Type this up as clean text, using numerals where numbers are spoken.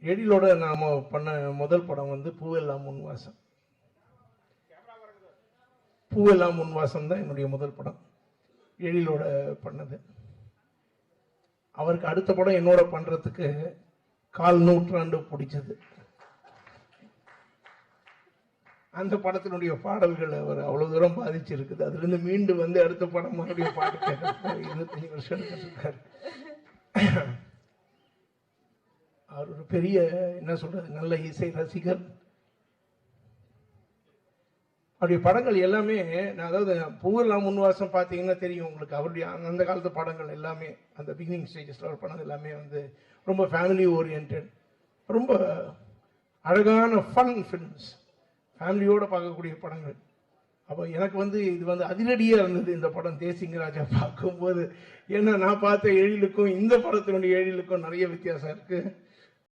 எழிலோட நாம பண்ண முதல் படம் வந்து பூவெல்லாம் முன்வாசம். பூவெல்லாம் முன்வாசம் தான் என்னுடைய முதல் படம், எழிலோட பண்ணது. அவருக்கு அடுத்த படம் என்னோட பண்றதுக்கு 1/4 நூற்றாண்டு பிடிச்சது. அந்த படத்தினுடைய பாடல்கள் அவர் அவ்வளவு தூரம் பாதிச்சிருக்குது. அதுல இருந்து மீண்டு வந்து அடுத்த படம் மறுபடியும் பாட்டு கேட்க 25 வருஷம் எடுத்திருக்காரு. அவர் ஒரு பெரிய என்ன சொல்றது நல்ல இசை ரசிகர். அவருடைய படங்கள் எல்லாமே, அதாவது பூவெல்லாம் முன்வாசம் பார்த்தீங்கன்னா தெரியும் உங்களுக்கு. அவருடைய அந்த காலத்து படங்கள் எல்லாமே அந்த பிகினிங் ஸ்டேஜஸ்ல அவர் பண்ணது எல்லாமே வந்து ரொம்ப ஃபேமிலி ஓரியன்ட், ரொம்ப அழகான ஃபன் ஃபிலிம்ஸ், ஃபேமிலியோட பார்க்கக்கூடிய படங்கள். அப்போ எனக்கு வந்து இது வந்து அதிரடியாக இருந்தது இந்த படம் தேசிங்கராஜா பார்க்கும்போது. ஏன்னா நான் பார்த்த எழிலுக்கும் இந்த படத்தினுடைய எழிலுக்கும் நிறைய வித்தியாசம் இருக்குது.